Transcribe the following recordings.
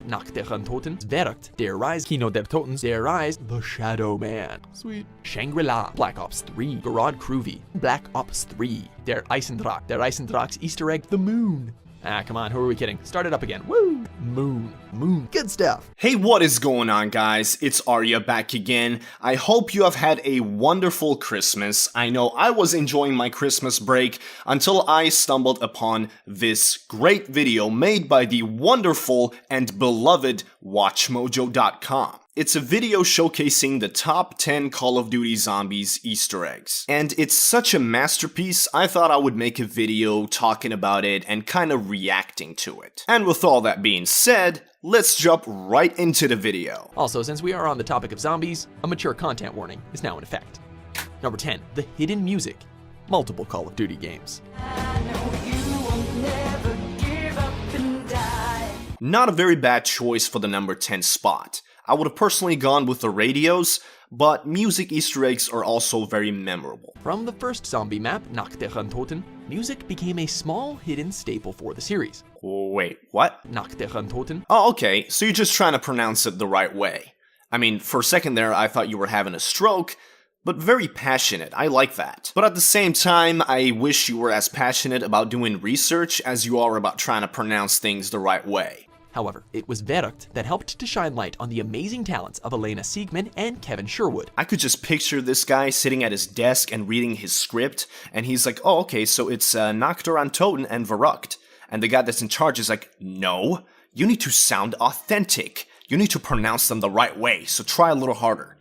Nacht der Untoten, Werkt, der Riese, Kino der Toten, der Riese, The Shadow Man. Sweet. Shangri-La, Black Ops 3, Gorod Krovi, Black Ops 3, der Eisendrache's Easter egg, the moon. Ah, come on, who are we kidding? Start it up again. Woo! Moon. Good stuff. Hey, what is going on, guys? It's Arya back again. I hope you have had a wonderful Christmas. I know I was enjoying my Christmas break until I stumbled upon this great video made by the wonderful and beloved Watchmojo.com. It's a video showcasing the top 10 Call of Duty Zombies Easter eggs. And it's such a masterpiece, I thought I would make a video talking about it and kind of reacting to it. And with all that being said, let's jump right into the video. Also, since we are on the topic of zombies, a mature content warning is now in effect. Number 10, the hidden music. Multiple Call of Duty games. Not a very bad choice for the number 10 spot. I would have personally gone with the radios, but music Easter eggs are also very memorable. From the first zombie map, Nacht der Untoten, music became a small hidden staple for the series. Wait, what? Nacht der Untoten. Oh, okay, so you're just trying to pronounce it the right way. I mean, for a second there, I thought you were having a stroke, but very passionate, I like that. But at the same time, I wish you were as passionate about doing research as you are about trying to pronounce things the right way. However, it was Werkt that helped to shine light on the amazing talents of Elena Siegman and Kevin Sherwood. I could just picture this guy sitting at his desk and reading his script, and he's like, oh, okay, so it's Nacht der Untoten and Verrückt. And the guy that's in charge is like, no, you need to sound authentic. You need to pronounce them the right way, so try a little harder.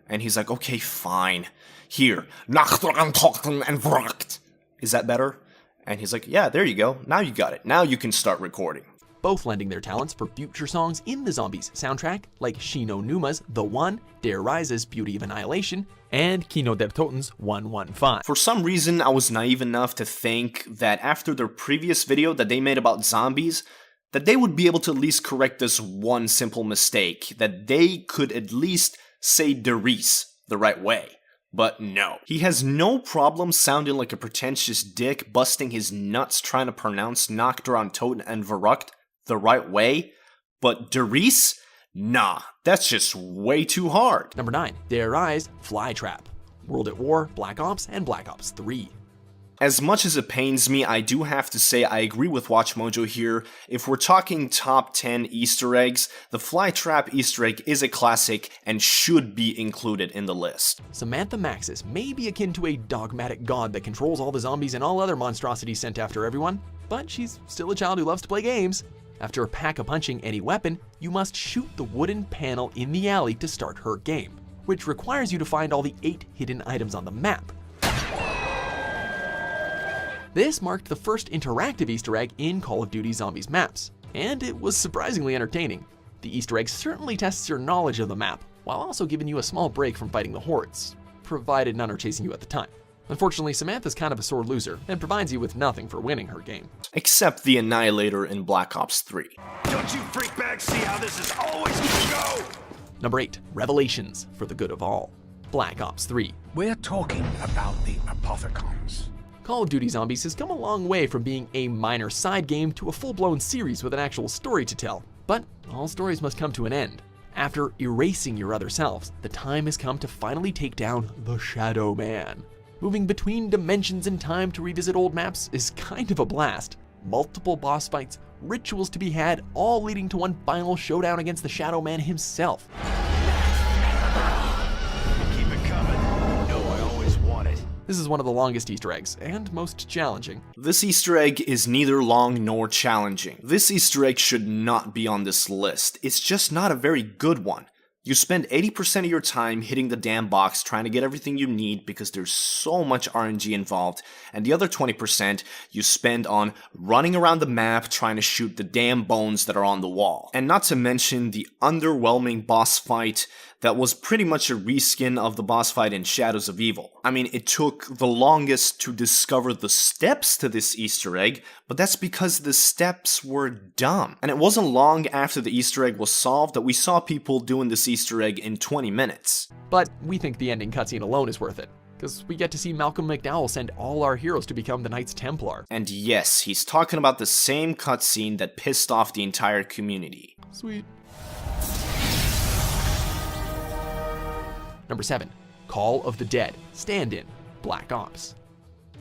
And he's like, okay, fine. Here, Nacht der Untoten and Verrückt. Is that better? And he's like, yeah, there you go. Now you got it. Now you can start recording. Both lending their talents for future songs in the Zombies soundtrack, like Shino Numa's The One, Der Riese's Beauty of Annihilation, and Kino der Toten's 115. For some reason, I was naive enough to think that after their previous video that they made about zombies, that they would be able to at least correct this one simple mistake, that they could at least say Der Riese the right way. But no. He has no problem sounding like a pretentious dick busting his nuts trying to pronounce Nacht der Untoten and Verrückt the right way, but Der Riese? Nah, that's just way too hard. Number 9, Der Riese, Flytrap. World at War, Black Ops, and Black Ops 3. As much as it pains me, I do have to say I agree with WatchMojo here. If we're talking top 10 Easter eggs, the Flytrap Easter egg is a classic and should be included in the list. Samantha Maxis may be akin to a dogmatic god that controls all the zombies and all other monstrosities sent after everyone, but she's still a child who loves to play games. After pack-a-punching any weapon, you must shoot the wooden panel in the alley to start her game, which requires you to find all the 8 hidden items on the map. This marked the first interactive Easter egg in Call of Duty Zombies maps, and it was surprisingly entertaining. The Easter egg certainly tests your knowledge of the map, while also giving you a small break from fighting the hordes, provided none are chasing you at the time. Unfortunately, Samantha's kind of a sore loser, and provides you with nothing for winning her game. Except the Annihilator in Black Ops 3. Don't you freakbags see how this is always gonna go? Number 8, Revelations for the good of all. Black Ops 3. We're talking about the Apothecons. Call of Duty Zombies has come a long way from being a minor side game to a full-blown series with an actual story to tell. But all stories must come to an end. After erasing your other selves, the time has come to finally take down the Shadow Man. Moving between dimensions and time to revisit old maps is kind of a blast. Multiple boss fights, rituals to be had, all leading to one final showdown against the Shadow Man himself. Keep it coming. No, I always want it. This is one of the longest Easter eggs, and most challenging. This Easter egg is neither long nor challenging. This Easter egg should not be on this list. It's just not a very good one. You spend 80% of your time hitting the damn box trying to get everything you need because there's so much RNG involved, and the other 20% you spend on running around the map trying to shoot the damn bones that are on the wall. And not to mention the underwhelming boss fight that was pretty much a reskin of the boss fight in Shadows of Evil. I mean, it took the longest to discover the steps to this Easter egg, but that's because the steps were dumb. And it wasn't long after the Easter egg was solved that we saw people doing this Easter egg in 20 minutes. But we think the ending cutscene alone is worth it, because we get to see Malcolm McDowell send all our heroes to become the Knights Templar. And yes, he's talking about the same cutscene that pissed off the entire community. Sweet. Number 7. Call of the Dead, Stand-In, Black Ops.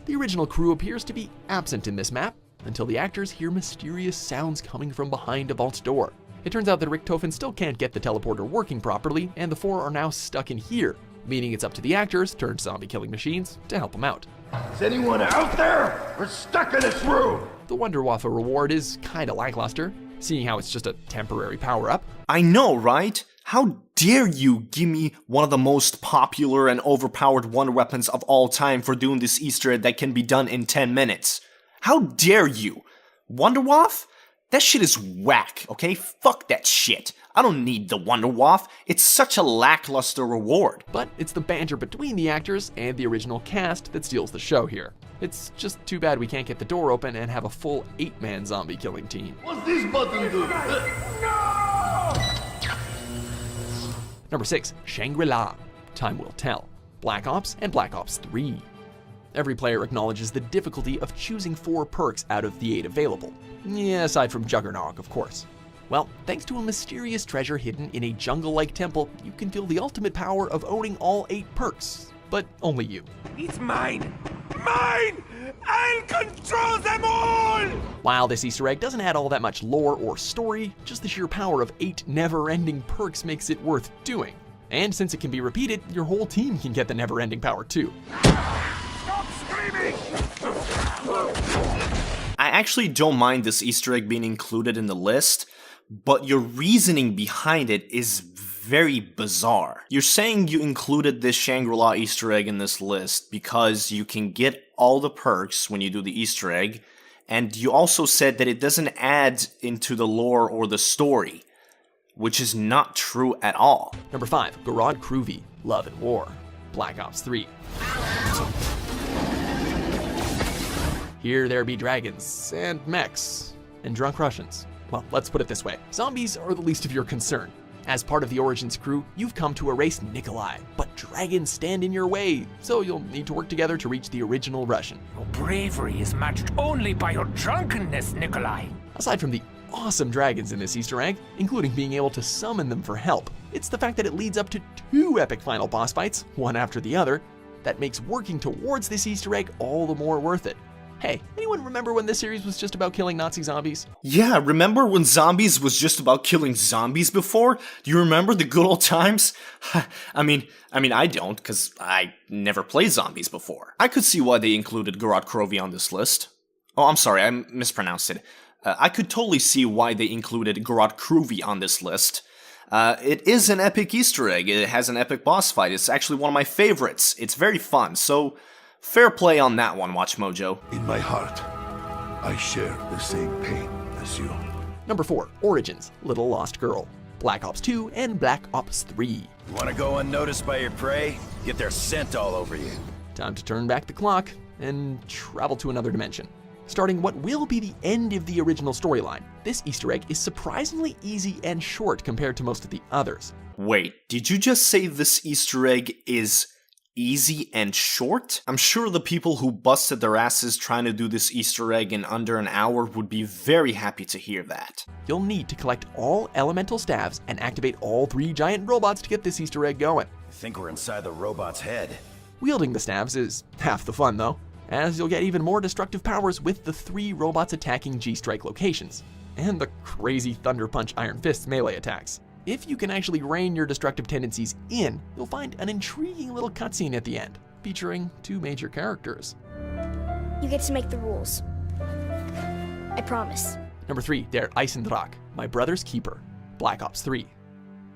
The original crew appears to be absent in this map until the actors hear mysterious sounds coming from behind a vault's door. It turns out that Richthofen still can't get the teleporter working properly, and the 4 are now stuck in here, meaning it's up to the actors, turned zombie-killing machines, to help them out. Is anyone out there? We're stuck in this room! The Wunderwaffe reward is kinda lackluster, seeing how it's just a temporary power-up. I know, right? How dare you give me one of the most popular and overpowered wonder weapons of all time for doing this Easter egg that can be done in 10 minutes? How dare you? Wunderwaffe? That shit is whack, okay? Fuck that shit. I don't need the Wunderwaffe. It's such a lackluster reward. But it's the banter between the actors and the original cast that steals the show here. It's just too bad we can't get the door open and have a full 8-man zombie killing team. What's this button do? Number 6, Shangri-La. Time will tell. Black Ops and Black Ops 3. Every player acknowledges the difficulty of choosing 4 perks out of the 8 available. Yeah, aside from Juggernog, of course. Well, thanks to a mysterious treasure hidden in a jungle-like temple, you can feel the ultimate power of owning all 8 perks. But only you. It's mine! Mine! I'll control them all! While this Easter egg doesn't add all that much lore or story, just the sheer power of 8 never-ending perks makes it worth doing. And since it can be repeated, your whole team can get the never-ending power too. Stop screaming! I actually don't mind this Easter egg being included in the list, but your reasoning behind it is very bizarre. You're saying you included this Shangri-La Easter egg in this list because you can get all the perks when you do the Easter egg, and you also said that it doesn't add into the lore or the story, which is not true at all. Number 5, Gorod Krovi, Love and War, Black Ops 3. Here there be dragons, and mechs, and drunk Russians. Well, let's put it this way. Zombies are the least of your concern. As part of the Origins crew, you've come to erase Nikolai, but dragons stand in your way, so you'll need to work together to reach the original Russian. Your bravery is matched only by your drunkenness, Nikolai. Aside from the awesome dragons in this Easter egg, including being able to summon them for help, it's the fact that it leads up to 2 epic final boss fights, one after the other, that makes working towards this Easter egg all the more worth it. Hey, anyone remember when this series was just about killing Nazi zombies? Yeah, remember when zombies was just about killing zombies before? Do you remember the good old times? I mean I don't, because I never played zombies before. I could see why they included Gorod Krovi on this list. Oh, I'm sorry, I mispronounced it. I could totally see why they included Gorod Krovi on this list. It is an epic Easter egg, it has an epic boss fight, it's actually one of my favorites. It's very fun, so fair play on that one, WatchMojo. In my heart, I share the same pain as you. Number 4, Origins, Little Lost Girl, Black Ops 2 and Black Ops 3. You wanna go unnoticed by your prey? Get their scent all over you. Time to turn back the clock and travel to another dimension. Starting what will be the end of the original storyline, this Easter egg is surprisingly easy and short compared to most of the others. Wait, did you just say this Easter egg is easy and short? I'm sure the people who busted their asses trying to do this Easter egg in under an hour would be very happy to hear that. You'll need to collect all elemental staves and activate all 3 giant robots to get this Easter egg going. I think we're inside the robot's head. Wielding the staves is half the fun though, as you'll get even more destructive powers with the 3 robots attacking G-Strike locations, and the crazy Thunder Punch Iron Fist melee attacks. If you can actually rein your destructive tendencies in, you'll find an intriguing little cutscene at the end, featuring 2 major characters. You get to make the rules. I promise. Number 3, Der Eisendrache, My Brother's Keeper, Black Ops 3.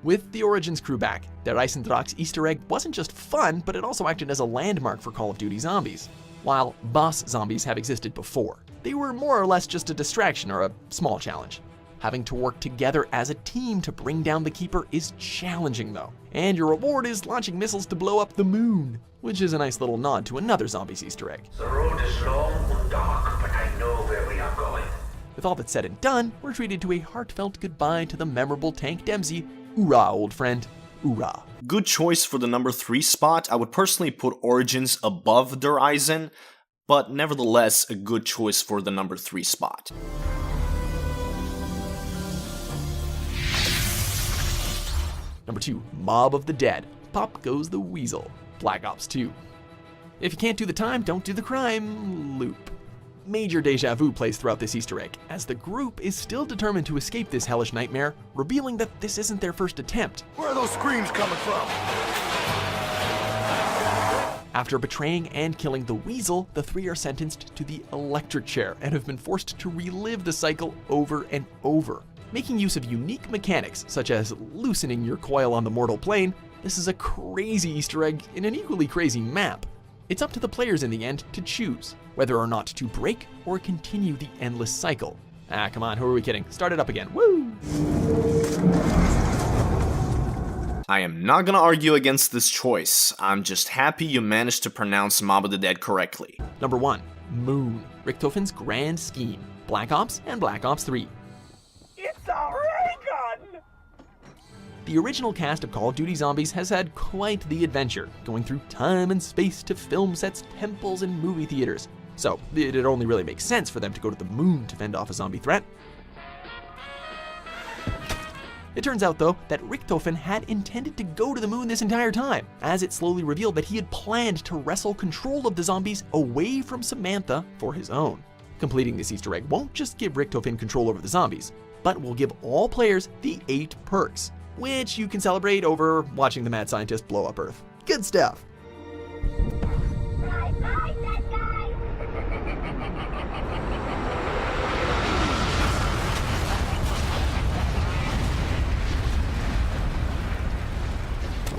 With the Origins crew back, Der Eisendrache's Easter egg wasn't just fun, but it also acted as a landmark for Call of Duty zombies. While boss zombies have existed before, they were more or less just a distraction or a small challenge. Having to work together as a team to bring down the Keeper is challenging though, and your reward is launching missiles to blow up the moon, which is a nice little nod to another zombies Easter egg. The road is long and dark, but I know where we are going. With all that's said and done, we're treated to a heartfelt goodbye to the memorable Tank Dempsey. Hoorah, old friend. Hoorah. Good choice for the number 3 spot. I would personally put Origins above Der Eisen, but nevertheless a good choice for the number 3 spot. Number 2, Mob of the Dead. Pop goes the weasel. Black Ops 2. If you can't do the time, don't do the crime. Loop. Major deja vu plays throughout this Easter egg, as the group is still determined to escape this hellish nightmare, revealing that this isn't their first attempt. Where are those screams coming from? After betraying and killing the weasel, the 3 are sentenced to the electric chair and have been forced to relive the cycle over and over. Making use of unique mechanics, such as loosening your coil on the mortal plane, this is a crazy Easter egg in an equally crazy map. It's up to the players in the end to choose whether or not to break or continue the endless cycle. Ah, come on, who are we kidding? Start it up again. Woo! I am not gonna argue against this choice. I'm just happy you managed to pronounce Mob of the Dead correctly. Number 1, Moon. Richtofen's grand scheme. Black Ops and Black Ops 3. It's a ray gun! The original cast of Call of Duty Zombies has had quite the adventure, going through time and space to film sets, temples, and movie theaters. So it only really makes sense for them to go to the moon to fend off a zombie threat. It turns out, though, that Richtofen had intended to go to the moon this entire time, as it slowly revealed that he had planned to wrestle control of the zombies away from Samantha for his own. Completing this Easter egg won't just give Richtofen control over the zombies, but will give all players the 8 perks, which you can celebrate over watching the mad scientist blow up Earth. Good stuff!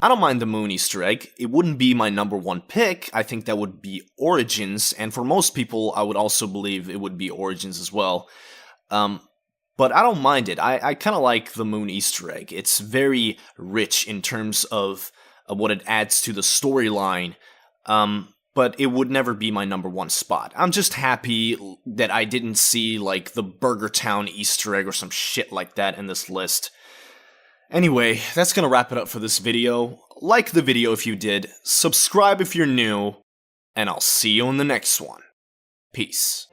I don't mind the moon Easter egg. It wouldn't be my number 1 pick. I think that would be Origins, and for most people, I would also believe it would be Origins as well. But I don't mind it. I kind of like the moon Easter egg. It's very rich in terms of what it adds to the storyline, but it would never be my number 1 spot. I'm just happy that I didn't see, like, the Burger Town Easter egg or some shit like that in this list. Anyway, that's gonna wrap it up for this video. Like the video if you did, subscribe if you're new, and I'll see you in the next one. Peace.